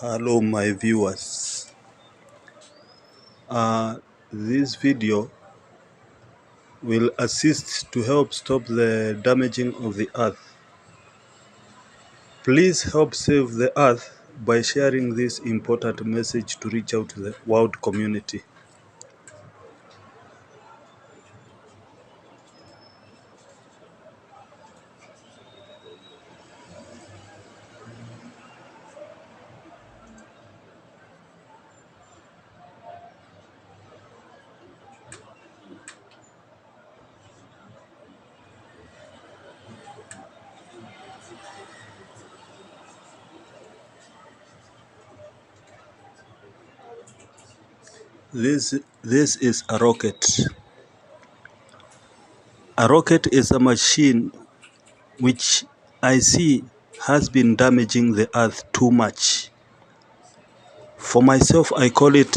Hello my viewers. This video will assist to help stop the damaging of the earth. Please help save the earth by sharing this important message to reach out to the world community. This is a rocket. A rocket is a machine which I see has been damaging the earth too much. For myself, I call it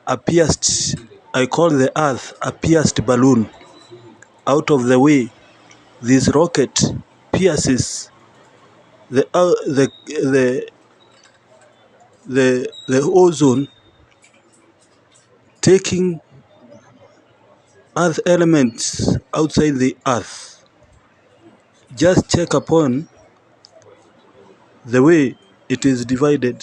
I call the earth a pierced balloon. Out of the way, this rocket pierces the ozone, taking earth elements outside the earth. Just check upon the way it is divided.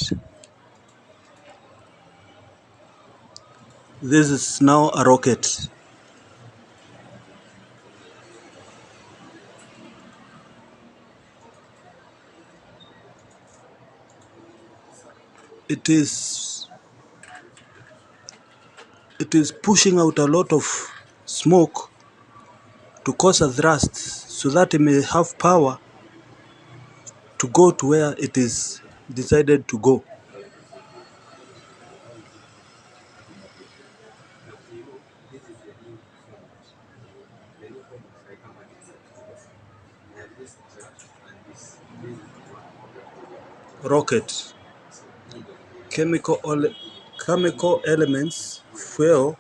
This is now a rocket. It is pushing out a lot of smoke to cause a thrust so that it may have power to go to where it is decided to go. Rocket. Chemical elements fuel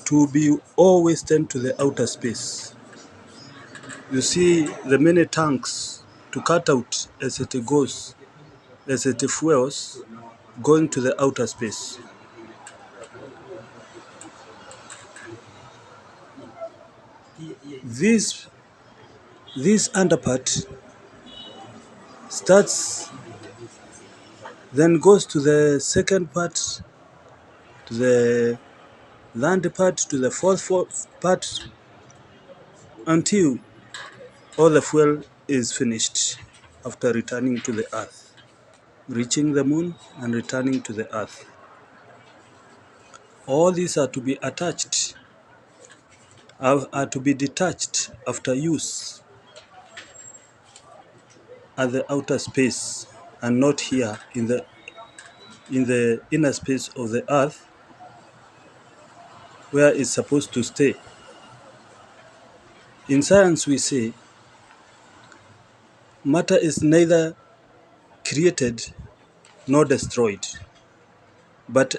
to be always sent to the outer space. You see the many tanks to cut out as it goes, as it fuels, going to the outer space. This underpart starts, then goes to the second part, to the third part, to the fourth part, until all the fuel is finished after returning to the earth, reaching the moon and returning to the earth. All these are to be attached, are to be detached after use at the outer space and not here in the inner space of the earth where it's supposed to stay. In science we say matter is neither created nor destroyed, but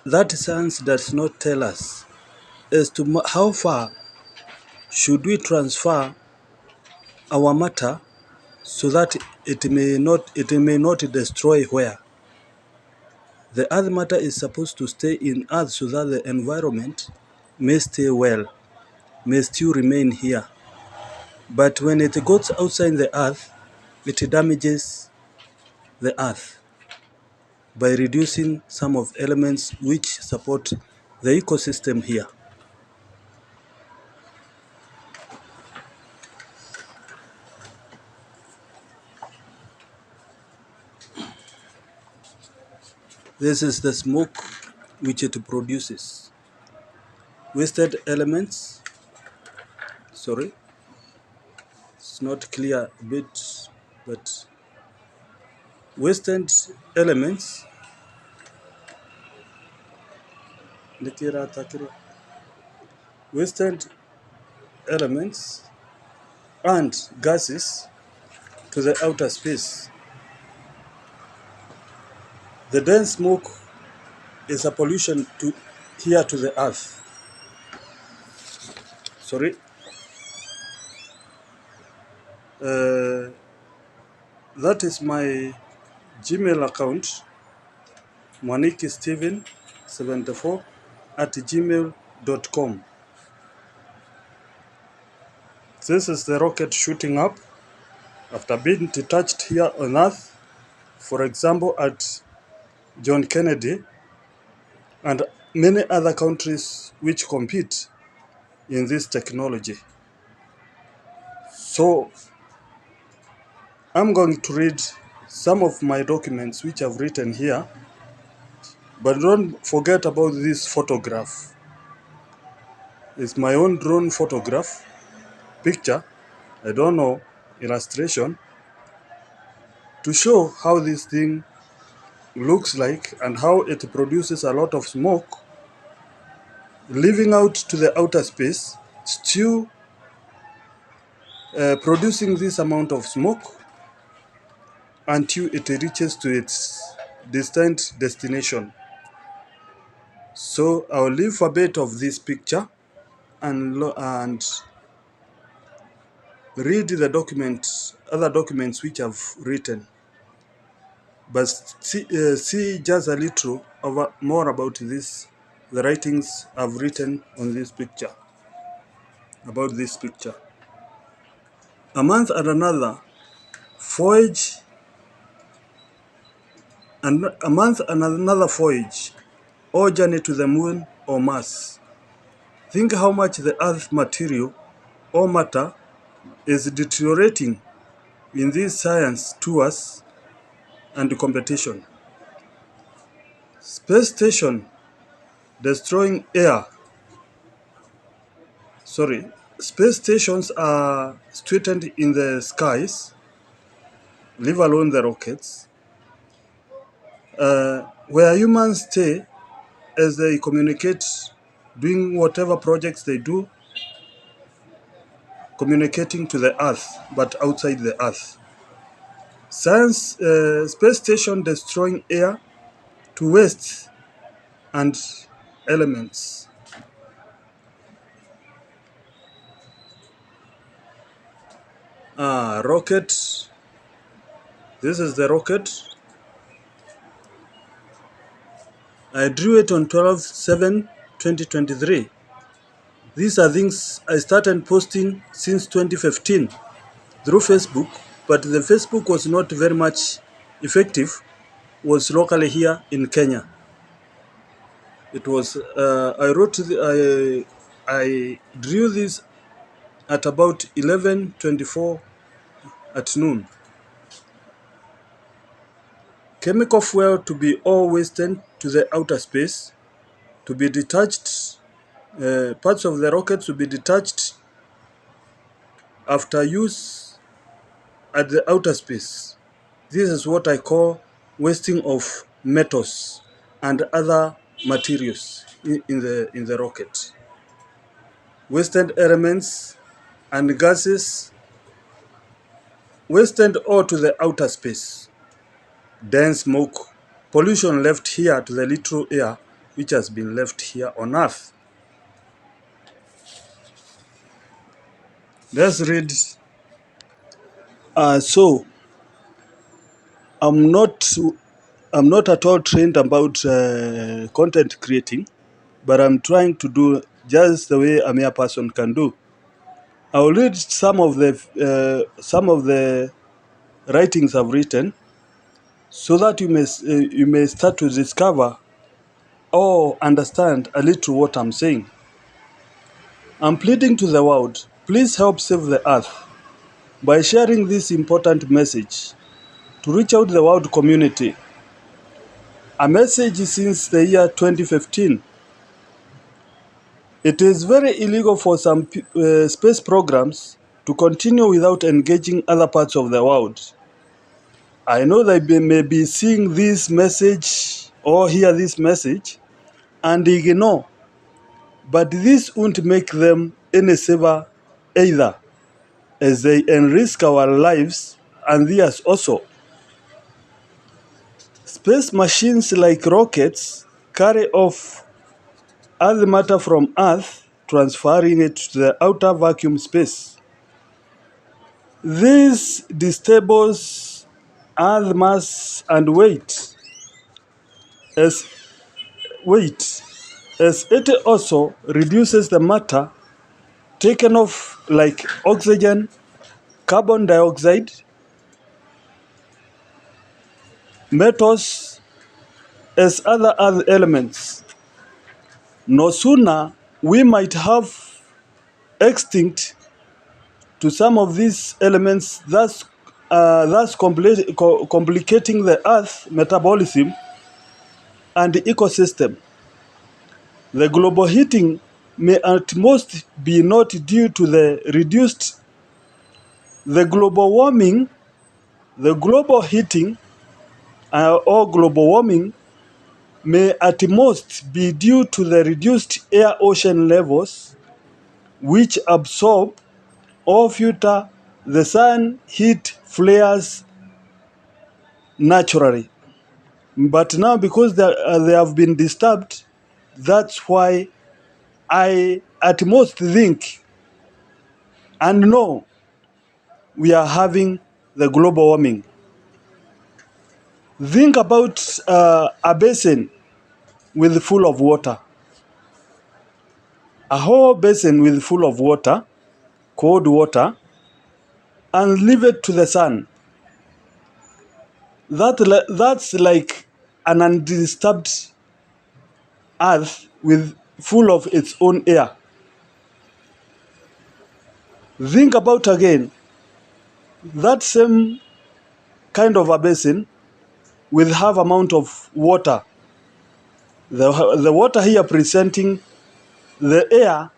that science does not tell us as to how far should we transfer our matter so that it may not destroy where. The earth matter is supposed to stay in earth so that the environment may stay well, may still remain here. But when it goes outside the earth, it damages the earth by reducing some of elements which support the ecosystem here. This is the smoke which it produces. Wasted elements, sorry, it's not clear a bit, but wasted elements wasted elements and gases to the outer space. The dense smoke is a pollution to here to the earth. Sorry. That is my Gmail account, mwaniki steven74 at gmail.com. This is the rocket shooting up after being detached here on Earth, for example, at John Kennedy and many other countries which compete in this technology. So I'm going to read some of my documents which I've written here, but don't forget about this photograph. It's my own drone photograph, picture, I don't know, illustration, to show how this thing looks like and how it produces a lot of smoke, leaving out to the outer space, still producing this amount of smoke until it reaches to its distant destination. So I'll leave a bit of this picture and read the documents, other documents which I've written, but see just a little more about this, the writings I've written on this picture, about this picture. A month and another voyage, and a month and another voyage, or journey to the moon or Mars. Think how much the Earth material or matter is deteriorating in this science tours and competition. Space station destroying air. Space stations are straightened in the skies, leave alone the rockets, where humans stay as they communicate, doing whatever projects they do, communicating to the Earth, but outside the Earth. Space station destroying air to waste and elements. Rocket. This is the rocket. I drew it on 12/7/2023. These are things I started posting since 2015 through Facebook, but the Facebook was not very much effective, was locally here in Kenya. It was, I drew this at about 11:24 at noon. Chemical fuel to be all wasted to the outer space, to be detached, parts of the rocket to be detached after use at the outer space. This is what I call wasting of metals and other materials in the rocket. Wasted elements and gases, wasted all to the outer space. Dense smoke, pollution left here to the little air which has been left here on Earth. Let's read. So I'm not I'm not at all trained about content creating, but I'm trying to do just the way a mere person can do. I'll read some of the writings I've written, so that you may start to discover or understand a little what I'm saying. I'm pleading to the world, please help save the earth by sharing this important message to reach out the world community. A message since the year 2015. It is very illegal for some space programs to continue without engaging other parts of the world. I know they may be seeing this message or hear this message and ignore, but this won't make them any safer either, as they risk our lives and theirs also. Space machines like rockets carry off Earth matter from Earth, transferring it to the outer vacuum space. This Earth mass and as weight, as it also reduces the matter taken off, like oxygen, carbon dioxide, metals, as other earth elements. No sooner we might have extinct to some of these elements, thus complicating the earth metabolism and the ecosystem. The global heating may at most be not due to the global warming. The global heating or global warming may at most be due to the reduced air-ocean levels, which absorb or filter the sun heat flares naturally. But now, because they have been disturbed, that's why I at most think and know we are having the global warming. Think about a basin with full of water. A whole basin with full of water, cold water, and leave it to the sun. That's like an undisturbed earth with full of its own air. Think about again that same kind of a basin with half amount of water. The water here presenting the air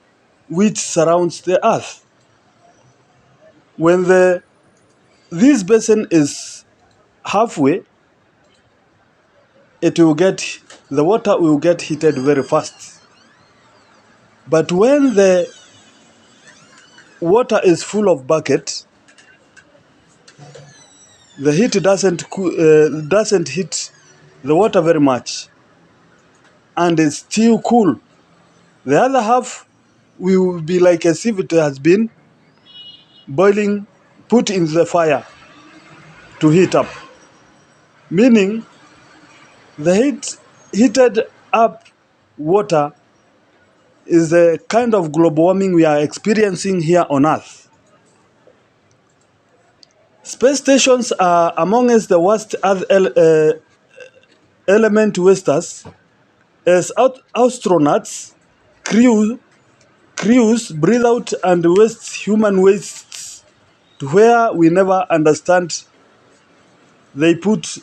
which surrounds the earth. When this basin is halfway, the water will get heated very fast. But when the water is full of bucket, the heat doesn't hit the water very much, and it's still cool. The other half will be like as if it has been boiling, put in the fire to heat up. Meaning, the heated up water is the kind of global warming we are experiencing here on Earth. Space stations are amongst the worst element wasters, as astronauts, crews breathe out and waste human wastes to where we never understand they put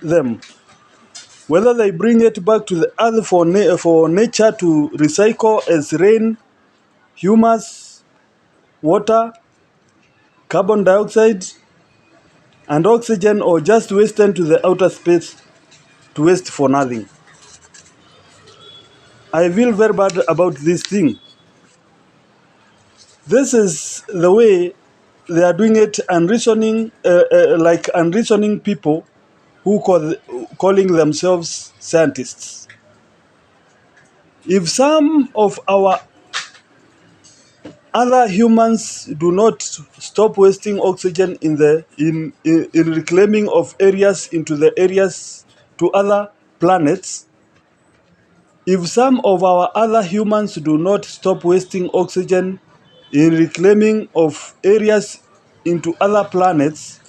them. Whether they bring it back to the earth for nature to recycle as rain, humus, water, carbon dioxide, and oxygen, or just waste into the outer space to waste for nothing. I feel very bad about this thing. This is the way they are doing it, like unreasoning people who calling themselves scientists. If some of our other humans do not stop wasting oxygen in reclaiming of areas into the areas to other planets, if some of our other humans do not stop wasting oxygen in reclaiming of areas into other planets,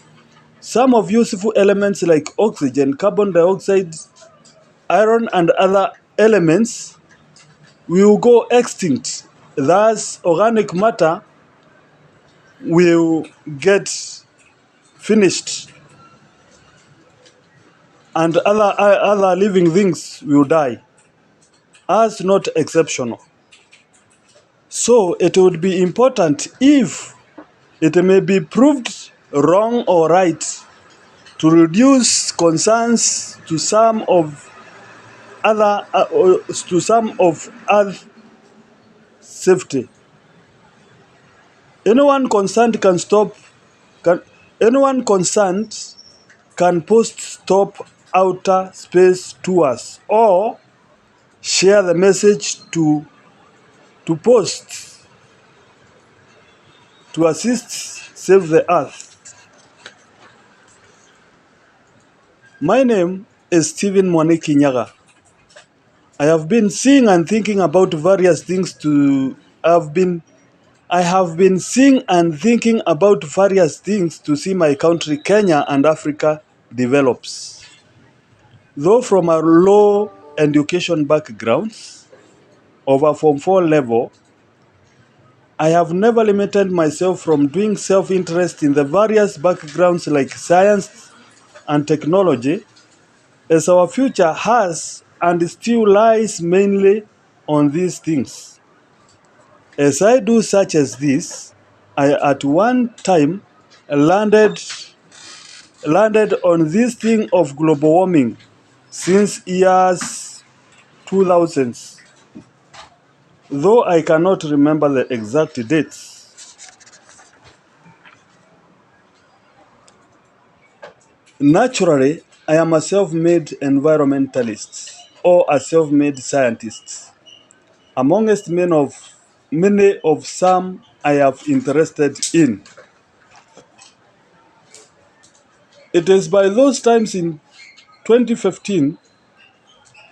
some of useful elements like oxygen, carbon dioxide, iron, and other elements will go extinct. Thus, organic matter will get finished, and other living things will die. Us not exceptional. So it would be important, if it may be proved wrong or right, to reduce concerns to some of Earth safety. Anyone concerned can post stop outer space tours, or share the message to post to assist save the earth. My name is Stephen Mwaniki Nyaga. I have been seeing and thinking about various things I have been seeing and thinking about various things to see my country Kenya and Africa develops. Though from a low education backgrounds, over Form 4 level, I have never limited myself from doing self-interest in the various backgrounds like science and technology, as our future has and still lies mainly on these things. As I do such as this, I at one time landed on this thing of global warming since years 2000s, though I cannot remember the exact dates. Naturally, I am a self-made environmentalist or a self-made scientist. Amongst many of some I have interested in. It is by those times in 2015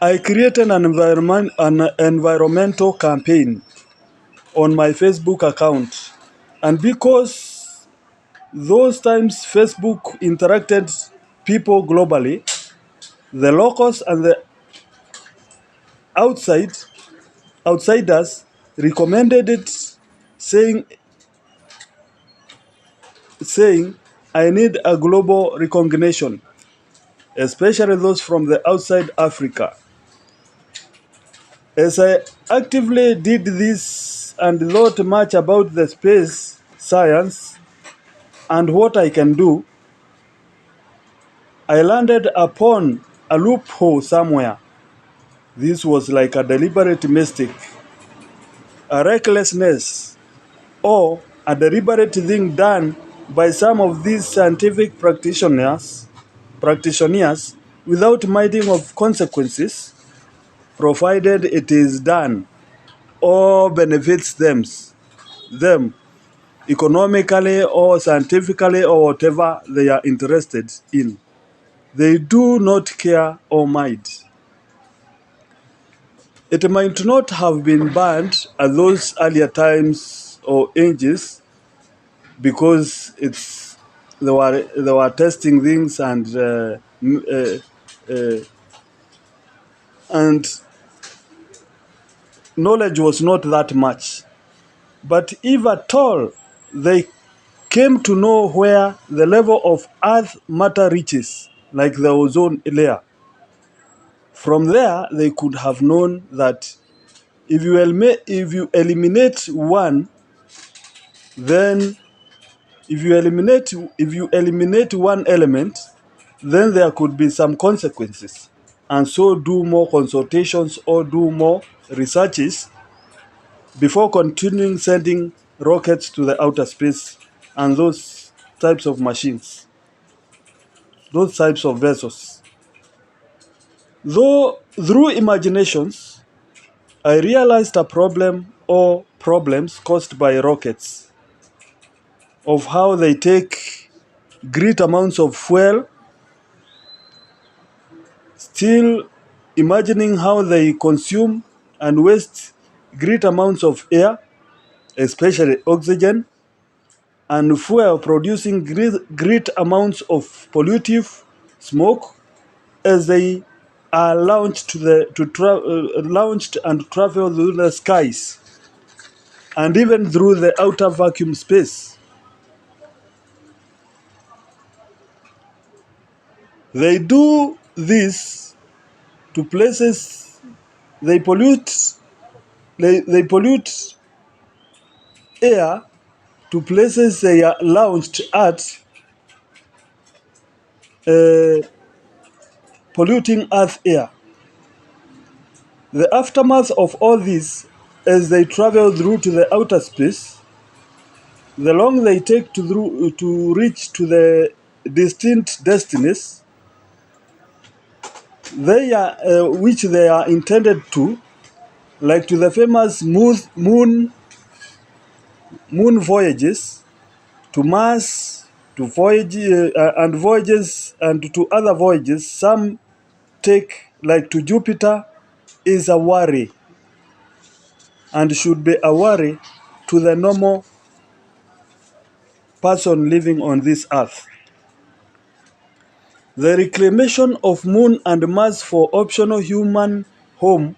I created an environmental campaign on my Facebook account. And because those times Facebook interacted people globally, the locals and the outside outsiders recommended it, saying I need a global recognition, especially those from the outside Africa. As I actively did this and thought much about the space science and what I can do, I landed upon a loophole somewhere. This was like a deliberate mistake, a recklessness, or a deliberate thing done by some of these scientific practitioners without minding of consequences, provided it is done or benefits them economically or scientifically or whatever they are interested in. They do not care or mind. It might not have been banned at those earlier times or ages because they were testing things and knowledge was not that much. But if at all they came to know where the level of earth matter reaches, like the ozone layer, from there they could have known that if you eliminate one, then if you eliminate one element, then there could be some consequences, and so do more consultations or do more researches before continuing sending rockets to the outer space and those types of machines, those types of vessels. Though through imaginations, I realized a problem or problems caused by rockets, of how they take great amounts of fuel, still imagining how they consume and waste great amounts of air, especially oxygen, and fuel producing great amounts of pollutive smoke as they are launched and travel through the skies and even through the outer vacuum space. They do this to places they pollute they pollute air to places they are launched at, uh, polluting earth air. The aftermath of all this, as they travel through to the outer space, the long they take to reach to the distinct destinies which they are intended to, like to the famous moon voyages to Mars, to voyages and to other voyages some take, like to Jupiter, is a worry and should be a worry to the normal person living on this earth. The reclamation of Moon and Mars for optional human home,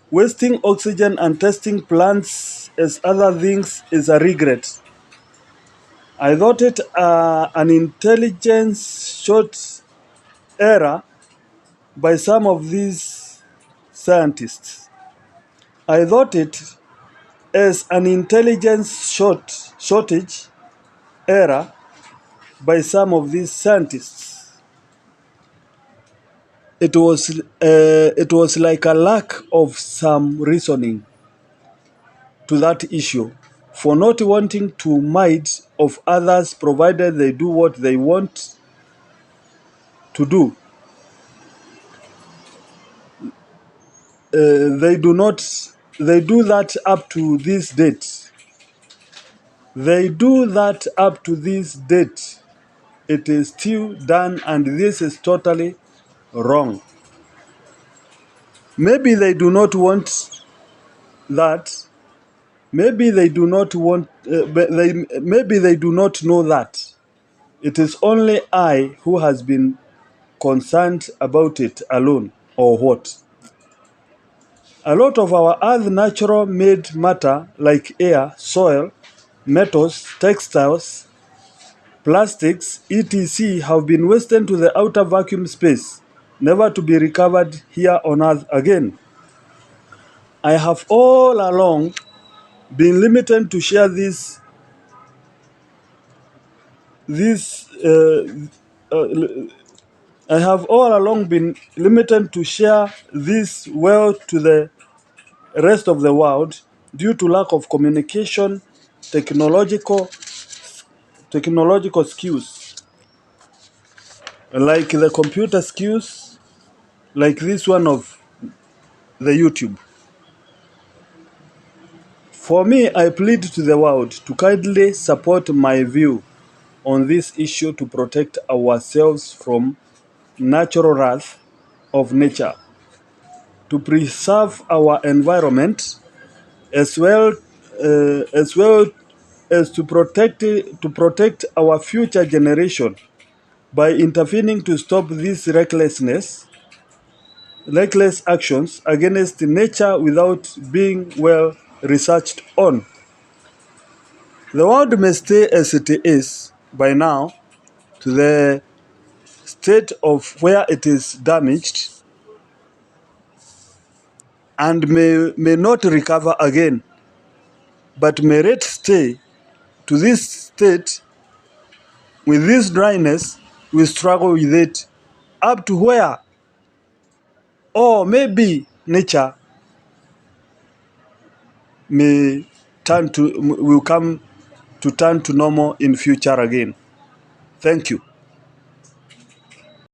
wasting oxygen and testing plants as other things is a regret. I thought it an intelligence short error by some of these scientists. I thought it as an intelligence shortage error by some of these scientists. It was like a lack of some reasoning to that issue for not wanting to mind of others provided they do what they want to do. They do that up to this date. They do that up to this date. It is still done, and this is totally wrong. Maybe they do not want that. Maybe they do not want. Maybe they do not know that. It is only I who has been concerned about it alone, or what? A lot of our Earth's natural made matter, like air, soil, metals, textiles, plastics, etc., have been wasted to the outer vacuum space, never to be recovered here on Earth again. I have all along been limited to share this I have all along been limited to share this well to the rest of the world due to lack of communication, technological skills, like the computer skills, like this one of the YouTube. For me, I plead to the world to kindly support my view on this issue to protect ourselves from natural wrath of nature, to preserve our environment, as well as to protect our future generation by intervening to stop these reckless actions against nature without being well researched on. The world may stay as it is by now to the state of where it is damaged and may not recover again, but may yet stay to this state with this dryness. We struggle with it up to where, or maybe nature may will come to turn to normal in future again. Thank you.